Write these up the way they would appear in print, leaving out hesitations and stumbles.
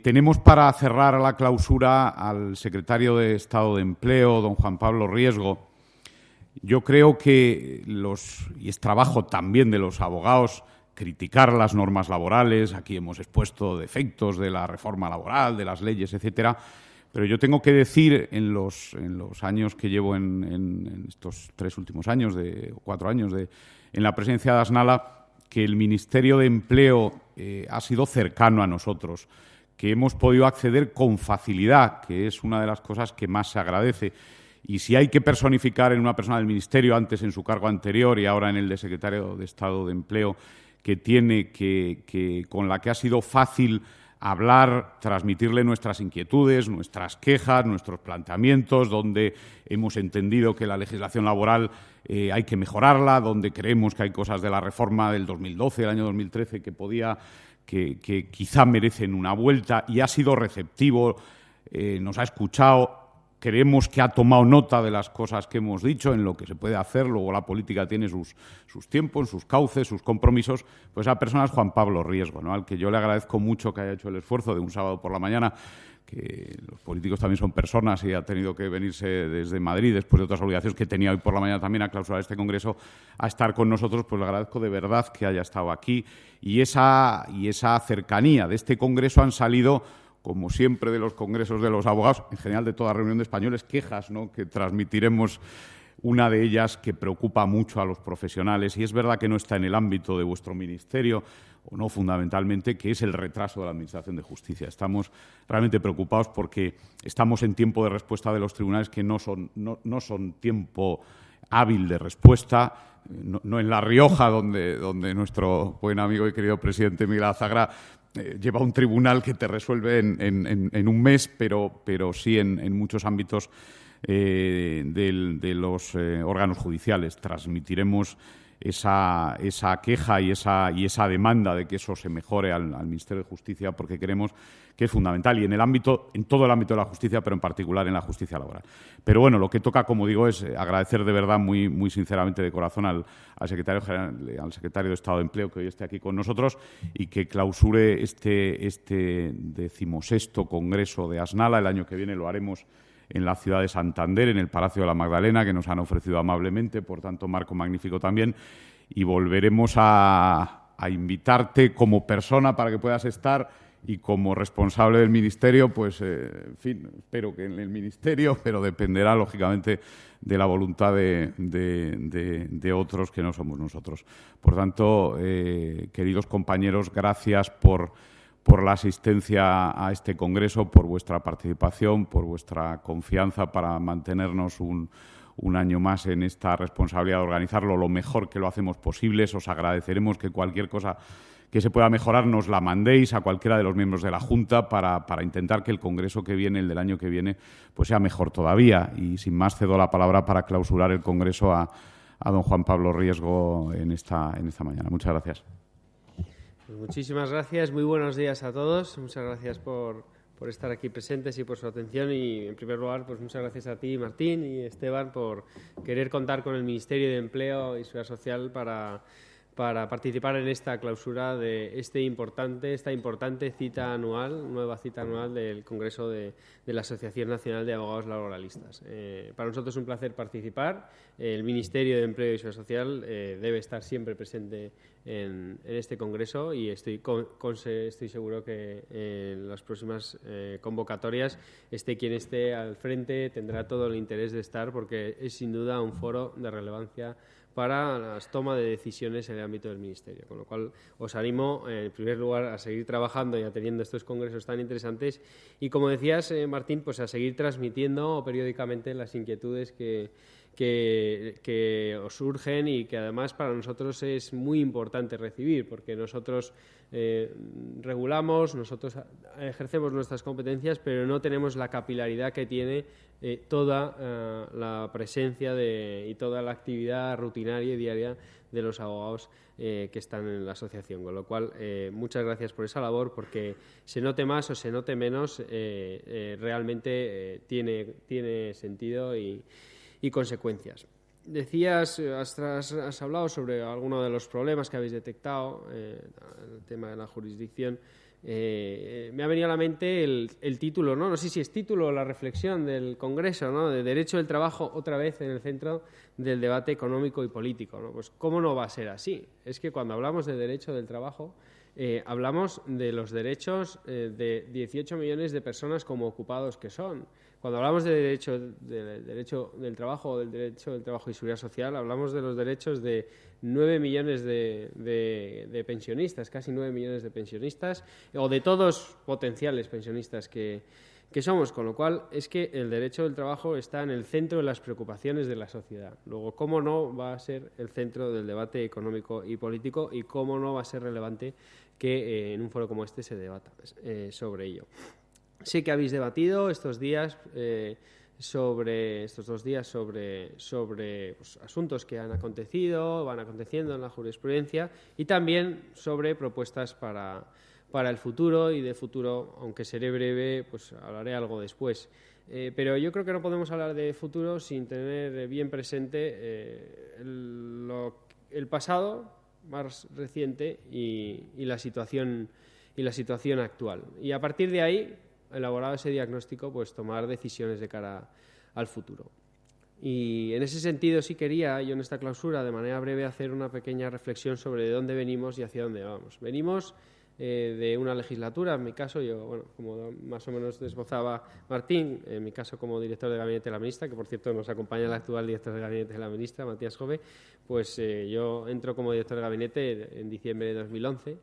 Tenemos para cerrar la clausura al secretario de Estado de Empleo, don Juan Pablo Riesgo. Yo creo que y es trabajo también de los abogados, criticar las normas laborales. Aquí hemos expuesto defectos de la reforma laboral, de las leyes, etcétera. Pero yo tengo que decir, en los años que llevo en estos 3 últimos años, 4 años en la presidencia de Asnala, que el Ministerio de Empleo ha sido cercano a nosotros, que hemos podido acceder con facilidad, que es una de las cosas que más se agradece. Y si hay que personificar en una persona del Ministerio, antes en su cargo anterior y ahora en el de secretario de Estado de Empleo, con la que ha sido fácil hablar, transmitirle nuestras inquietudes, nuestras quejas, nuestros planteamientos, donde hemos entendido que la legislación laboral hay que mejorarla, donde creemos que hay cosas de la reforma del 2012, del año 2013, que quizá merecen una vuelta, y ha sido receptivo, nos ha escuchado. Creemos que ha tomado nota de las cosas que hemos dicho, en lo que se puede hacer. Luego la política tiene sus tiempos, sus cauces, sus compromisos. Pues esa persona es Juan Pablo Riesgo, ¿no?, al que yo le agradezco mucho que haya hecho el esfuerzo de un sábado por la mañana, que los políticos también son personas y ha tenido que venirse desde Madrid, después de otras obligaciones que tenía hoy por la mañana también a clausurar este congreso, a estar con nosotros. Pues le agradezco de verdad que haya estado aquí. Y esa cercanía de este congreso han salido, como siempre, de los congresos de los abogados, en general de toda reunión de españoles, quejas, ¿no?, que transmitiremos. Una de ellas que preocupa mucho a los profesionales, y es verdad que no está en el ámbito de vuestro ministerio, o no fundamentalmente, que es el retraso de la Administración de Justicia. Estamos realmente preocupados porque estamos en tiempo de respuesta de los tribunales que no son tiempo hábil de respuesta. No en La Rioja, donde nuestro buen amigo y querido presidente Miguel Azagra lleva un tribunal que te resuelve en un mes, pero sí en muchos ámbitos de los órganos judiciales. Transmitiremos esa queja y esa demanda de que eso se mejore al Ministerio de Justicia, porque creemos que es fundamental, y en todo el ámbito de la justicia, pero en particular en la justicia laboral. Pero bueno, lo que toca, como digo, es agradecer de verdad, muy, muy sinceramente, de corazón, al secretario general, al secretario de Estado de Empleo, que hoy esté aquí con nosotros y que clausure este 16º Congreso de Asnala. El año que viene lo haremos en la ciudad de Santander, en el Palacio de la Magdalena, que nos han ofrecido amablemente, por tanto, marco magnífico también, y volveremos a invitarte como persona para que puedas estar, y como responsable del Ministerio, pues, en fin, espero que en el Ministerio, pero dependerá, lógicamente, de la voluntad de otros que no somos nosotros. Por tanto, queridos compañeros, gracias por la asistencia a este congreso, por vuestra participación, por vuestra confianza para mantenernos un año más en esta responsabilidad de organizarlo lo mejor que lo hacemos posible. Os agradeceremos que cualquier cosa que se pueda mejorar nos la mandéis a cualquiera de los miembros de la Junta para intentar que el congreso que viene, el del año que viene, pues sea mejor todavía. Y sin más, cedo la palabra para clausurar el congreso a don Juan Pablo Riesgo en esta mañana. Muchas gracias. Pues muchísimas gracias, muy buenos días a todos. Muchas gracias por estar aquí presentes y por su atención, y en primer lugar, pues muchas gracias a ti, Martín, y Esteban, por querer contar con el Ministerio de Empleo y Seguridad Social para participar en esta clausura de esta importante cita anual, nueva cita anual del Congreso de la Asociación Nacional de Abogados Laboralistas. Para nosotros es un placer participar. El Ministerio de Empleo y Seguridad Social debe estar siempre presente en este Congreso, y estoy seguro que en las próximas convocatorias, esté quien esté al frente, tendrá todo el interés de estar, porque es sin duda un foro de relevancia para la toma de decisiones en el ámbito del Ministerio. Con lo cual, os animo, en primer lugar, a seguir trabajando y atendiendo estos congresos tan interesantes, y, como decías, Martín, pues a seguir transmitiendo periódicamente las inquietudes que os surgen, y que además para nosotros es muy importante recibir, porque nosotros regulamos, nosotros ejercemos nuestras competencias, pero no tenemos la capilaridad que tiene toda la presencia y toda la actividad rutinaria y diaria de los abogados que están en la asociación. Con lo cual, muchas gracias por esa labor, porque se note más o se note menos, realmente tiene sentido y consecuencias. Decías, has hablado sobre algunos de los problemas que habéis detectado, el tema de la jurisdicción. me ha venido a la mente el título, ¿no? No sé si es título o la reflexión del Congreso, ¿no? De derecho del trabajo otra vez en el centro del debate económico y político, ¿no? Pues ¿cómo no va a ser así? Es que cuando hablamos de derecho del trabajo hablamos de los derechos de 18 millones de personas como ocupados que son. Cuando hablamos de derecho del trabajo o del derecho del trabajo y seguridad social, hablamos de los derechos de 9 millones de pensionistas, casi 9 millones de pensionistas, o de todos potenciales pensionistas que somos, con lo cual es que el derecho del trabajo está en el centro de las preocupaciones de la sociedad. Luego, ¿cómo no va a ser el centro del debate económico y político y cómo no va a ser relevante que en un foro como este se debata sobre ello? Sé que habéis debatido estos días sobre pues, asuntos que han acontecido, van aconteciendo en la jurisprudencia y también sobre propuestas para el futuro, y de futuro, aunque seré breve, pues hablaré algo después. Pero yo creo que no podemos hablar de futuro sin tener bien presente el pasado más reciente y la situación actual. Y a partir de ahí, elaborado ese diagnóstico, pues tomar decisiones de cara al futuro. Y en ese sentido sí quería yo en esta clausura, de manera breve, hacer una pequeña reflexión sobre de dónde venimos y hacia dónde vamos. Venimos de una legislatura, en mi caso, yo, bueno, como más o menos desbozaba Martín, en mi caso como director de gabinete de la ministra, que por cierto nos acompaña el actual director de gabinete de la ministra, Matías Jove, pues yo entro como director de gabinete en diciembre de 2011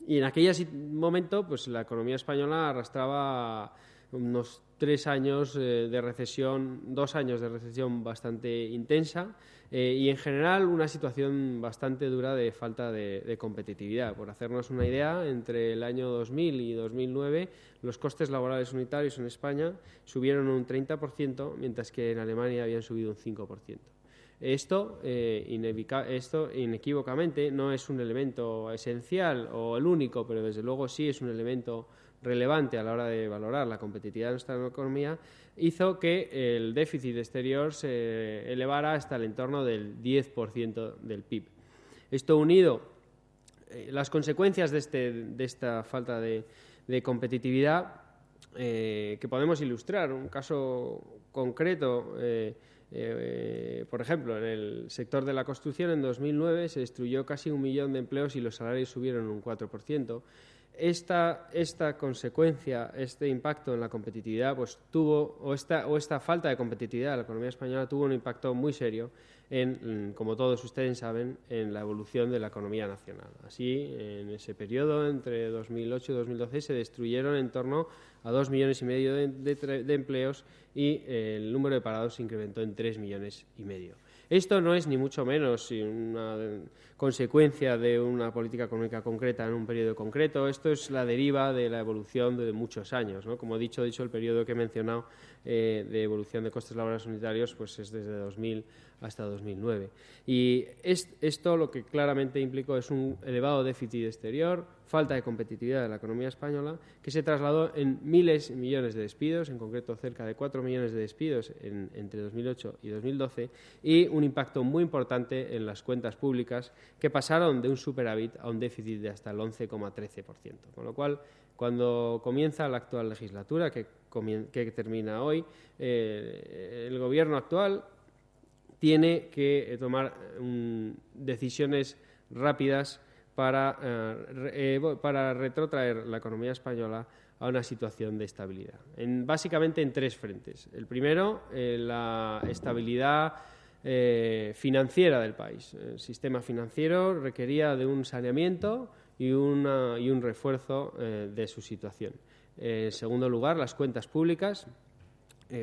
y en aquel momento pues la economía española arrastraba unos 3 años de recesión, 2 años de recesión bastante intensa y en general una situación bastante dura de falta de competitividad. Por hacernos una idea, entre el año 2000 y 2009 los costes laborales unitarios en España subieron un 30%, mientras que en Alemania habían subido un 5%. Esto inequívocamente no es un elemento esencial o el único, pero desde luego sí es un elemento relevante a la hora de valorar la competitividad de nuestra economía, hizo que el déficit exterior se elevara hasta el entorno del 10% del PIB. Esto unido, las consecuencias de esta falta de competitividad que podemos ilustrar. Un caso concreto, por ejemplo, en el sector de la construcción en 2009 se destruyó casi 1 millón de empleos y los salarios subieron un 4%. Esta consecuencia, este impacto en la competitividad, pues tuvo, o esta falta de competitividad de la economía española tuvo un impacto muy serio en, como todos ustedes saben, en la evolución de la economía nacional. Así, en ese periodo, entre 2008 y 2012, se destruyeron en torno a 2,5 millones de empleos y el número de parados se incrementó en 3,5 millones. Esto no es ni mucho menos una consecuencia de una política económica concreta en un periodo concreto. Esto es la deriva de la evolución de muchos años, ¿no? Como he dicho, el periodo que he mencionado de evolución de costes laborales unitarios pues es desde 2000 hasta 2009. Y esto lo que claramente implicó es un elevado déficit exterior, falta de competitividad de la economía española, que se trasladó en miles y millones de despidos, en concreto cerca de 4 millones de despidos entre 2008 y 2012, y un impacto muy importante en las cuentas públicas, que pasaron de un superávit a un déficit de hasta el 11,13%. Con lo cual, cuando comienza la actual legislatura, que termina hoy, el Gobierno actual tiene que tomar decisiones rápidas para retrotraer la economía española a una situación de estabilidad. Básicamente en 3 frentes. El primero, la estabilidad financiera del país. El sistema financiero requería de un saneamiento y un refuerzo de su situación. En segundo lugar, las cuentas públicas.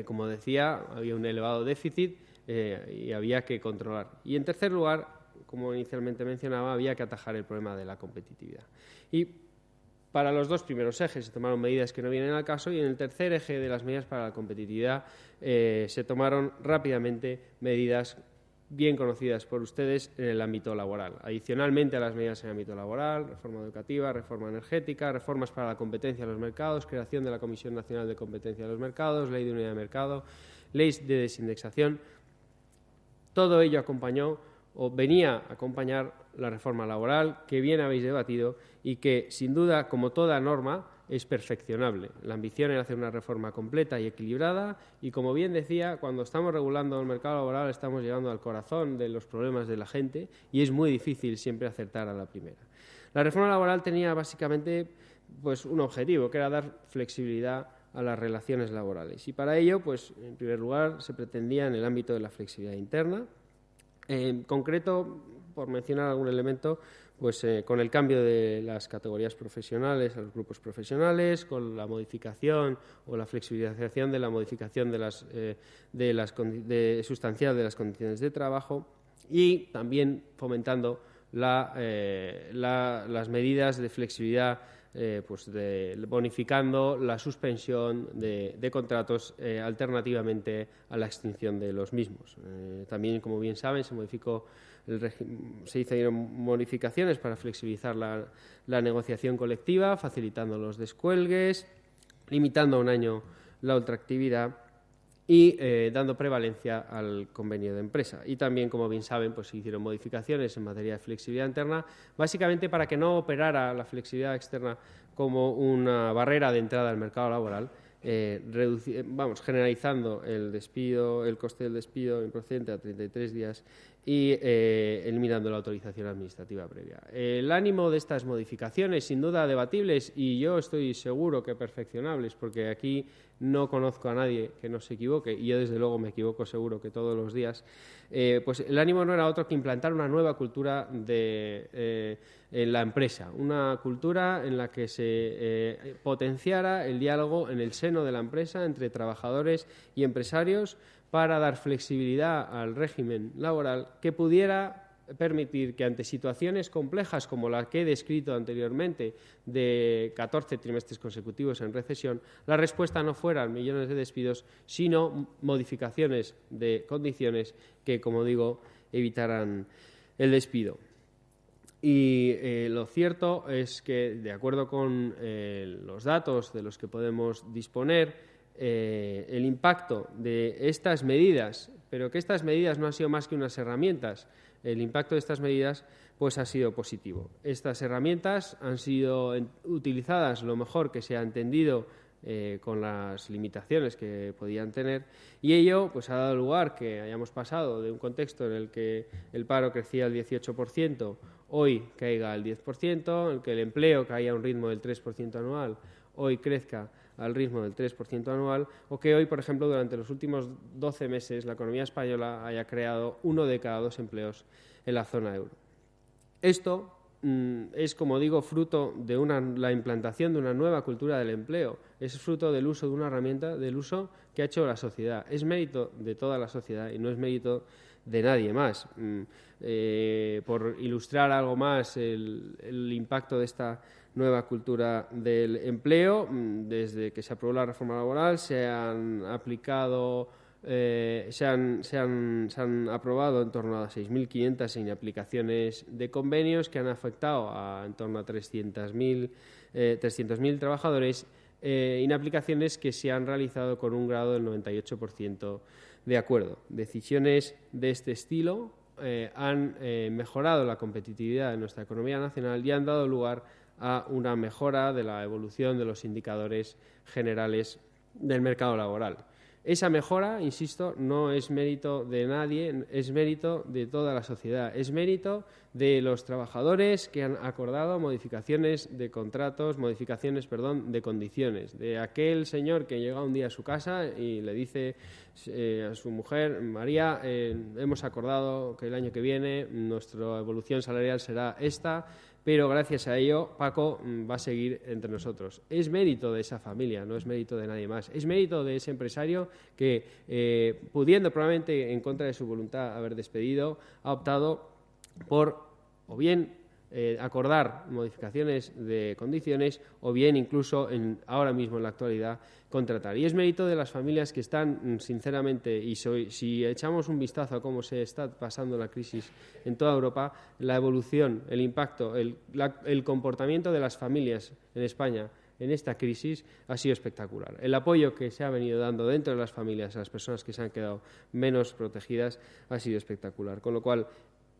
Como decía, había un elevado déficit y había que controlar. Y en tercer lugar, como inicialmente mencionaba, había que atajar el problema de la competitividad. Y para los 2 primeros ejes se tomaron medidas que no vienen al caso, y en el tercer eje de las medidas para la competitividad se tomaron rápidamente medidas bien conocidas por ustedes en el ámbito laboral. Adicionalmente a las medidas en el ámbito laboral, reforma educativa, reforma energética, reformas para la competencia de los mercados, creación de la Comisión Nacional de Competencia de los Mercados, ley de unidad de mercado, ley de desindexación. Todo ello acompañó o venía a acompañar la reforma laboral que bien habéis debatido y que, sin duda, como toda norma, es perfeccionable. La ambición era hacer una reforma completa y equilibrada y, como bien decía, cuando estamos regulando el mercado laboral estamos llegando al corazón de los problemas de la gente y es muy difícil siempre acertar a la primera. La reforma laboral tenía básicamente pues, un objetivo, que era dar flexibilidad a las relaciones laborales. Y para ello, pues, en primer lugar, se pretendía en el ámbito de la flexibilidad interna. En concreto, por mencionar algún elemento, pues con el cambio de las categorías profesionales a los grupos profesionales, con la modificación o la flexibilización de la modificación sustancial de las condiciones de trabajo y también fomentando las medidas de flexibilidad, bonificando la suspensión de contratos alternativamente a la extinción de los mismos. También, como bien saben, se hicieron modificaciones para flexibilizar la negociación colectiva, facilitando los descuelgues, limitando a un año la ultraactividad y dando prevalencia al convenio de empresa. Y también, como bien saben, pues se hicieron modificaciones en materia de flexibilidad interna, básicamente para que no operara la flexibilidad externa como una barrera de entrada al mercado laboral, generalizando el coste del despido improcedente a 33 días y eliminando la autorización administrativa previa. El ánimo de estas modificaciones, sin duda debatibles, y yo estoy seguro que perfeccionables, porque aquí no conozco a nadie que no se equivoque, y yo desde luego me equivoco seguro que todos los días, pues el ánimo no era otro que implantar una nueva cultura en la empresa, una cultura en la que se potenciara el diálogo en el seno de la empresa entre trabajadores y empresarios para dar flexibilidad al régimen laboral que pudiera permitir que ante situaciones complejas como la que he descrito anteriormente de 14 trimestres consecutivos en recesión, la respuesta no fueran millones de despidos, sino modificaciones de condiciones que, como digo, evitaran el despido. Y lo cierto es que, de acuerdo con los datos de los que podemos disponer, el impacto de estas medidas, pero que estas medidas no han sido más que unas herramientas, el impacto de estas medidas pues ha sido positivo. Estas herramientas han sido utilizadas lo mejor que se ha entendido con las limitaciones que podían tener y ello pues ha dado lugar que hayamos pasado de un contexto en el que el paro crecía al 18%, hoy caiga al 10%, en el que el empleo caía a un ritmo del 3% anual, hoy crezca al ritmo del 3% anual, o que hoy, por ejemplo, durante los últimos 12 meses la economía española haya creado 1 de cada 2 empleos en la zona euro. Esto es, como digo, fruto de la implantación de una nueva cultura del empleo, es fruto del uso de una herramienta, del uso que ha hecho la sociedad. Es mérito de toda la sociedad y no es mérito de nadie más. Por ilustrar algo más el impacto de esta nueva cultura del empleo, desde que se aprobó la reforma laboral se han aprobado en torno a 6.500 inaplicaciones de convenios que han afectado a en torno a 300.000 trabajadores, inaplicaciones que se han realizado con un grado del 98% de acuerdo. Decisiones de este estilo han mejorado la competitividad de nuestra economía nacional y han dado lugar a una mejora de la evolución de los indicadores generales del mercado laboral. Esa mejora, insisto, no es mérito de nadie, es mérito de toda la sociedad, es mérito de los trabajadores que han acordado modificaciones de contratos, de condiciones, de aquel señor que llega un día a su casa y le dice a su mujer, María, hemos acordado que el año que viene nuestra evolución salarial será esta, pero gracias a ello Paco va a seguir entre nosotros. Es mérito de esa familia, no es mérito de nadie más. Es mérito de ese empresario que, pudiendo probablemente en contra de su voluntad haber despedido, ha optado por o bien acordar modificaciones de condiciones o bien incluso ahora mismo en la actualidad contratar. Y es mérito de las familias que están sinceramente, y si echamos un vistazo a cómo se está pasando la crisis en toda Europa, la evolución, el impacto, el comportamiento de las familias en España en esta crisis ha sido espectacular. El apoyo que se ha venido dando dentro de las familias a las personas que se han quedado menos protegidas ha sido espectacular. Con lo cual,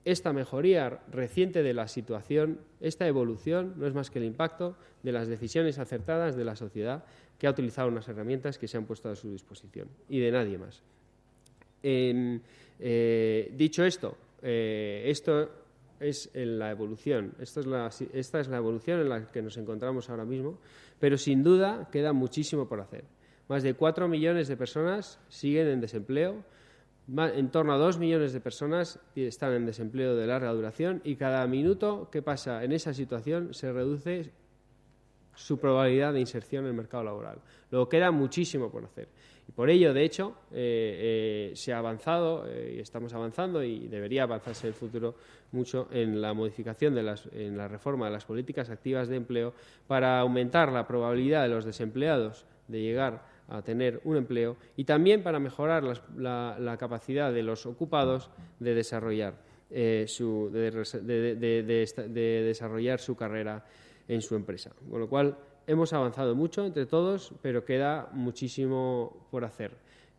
esta mejoría reciente de la situación, esta evolución, no es más que el impacto de las decisiones acertadas de la sociedad que ha utilizado unas herramientas que se han puesto a su disposición y de nadie más. Dicho esto, esto es la evolución, esta es la evolución en la que nos encontramos ahora mismo, pero sin duda queda muchísimo por hacer. Más de 4 millones de personas siguen en desempleo, en torno a 2 millones de personas están en desempleo de larga duración y cada minuto que pasa en esa situación se reduce su probabilidad de inserción en el mercado laboral. Luego queda muchísimo por hacer. Y por ello, de hecho, se ha avanzado y estamos avanzando y debería avanzarse en el futuro mucho en la modificación en la reforma de las políticas activas de empleo para aumentar la probabilidad de los desempleados de llegar a tener un empleo y también para mejorar la capacidad de los ocupados de desarrollar desarrollar su carrera en su empresa. Con lo cual, hemos avanzado mucho entre todos, pero queda muchísimo por hacer.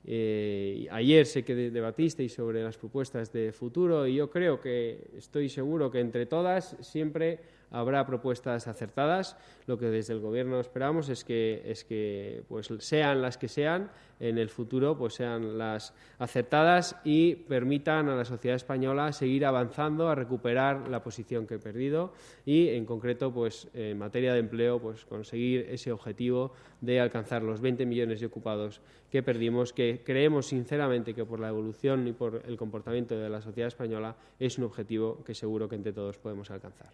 Ayer sé que debatisteis sobre las propuestas de futuro y yo creo que estoy seguro que entre todas siempre habrá propuestas acertadas. Lo que desde el Gobierno esperamos es que pues sean las que sean, en el futuro pues sean las acertadas y permitan a la sociedad española seguir avanzando a recuperar la posición que ha perdido y, en concreto, pues en materia de empleo, pues conseguir ese objetivo de alcanzar los 20 millones de ocupados que perdimos, que creemos sinceramente que por la evolución y por el comportamiento de la sociedad española es un objetivo que seguro que entre todos podemos alcanzar.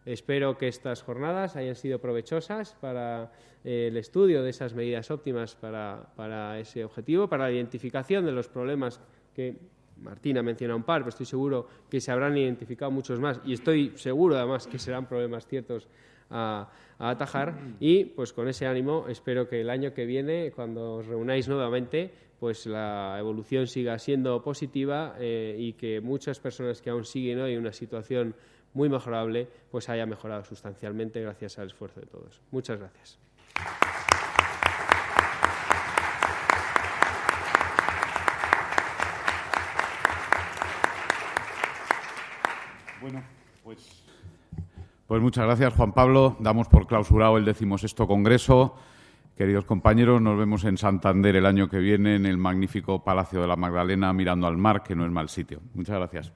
Espero que estas jornadas hayan sido provechosas para el estudio de esas medidas óptimas para ese objetivo, para la identificación de los problemas que Martín ha mencionado un par, pero estoy seguro que se habrán identificado muchos más y estoy seguro además que serán problemas ciertos a atajar y pues con ese ánimo espero que el año que viene, cuando os reunáis nuevamente, pues la evolución siga siendo positiva y que muchas personas que aún siguen hoy en una situación muy mejorable, pues haya mejorado sustancialmente gracias al esfuerzo de todos. Muchas gracias. Bueno, pues muchas gracias, Juan Pablo. Damos por clausurado el 16º Congreso. Queridos compañeros, nos vemos en Santander el año que viene en el magnífico Palacio de la Magdalena mirando al mar, que no es mal sitio. Muchas gracias.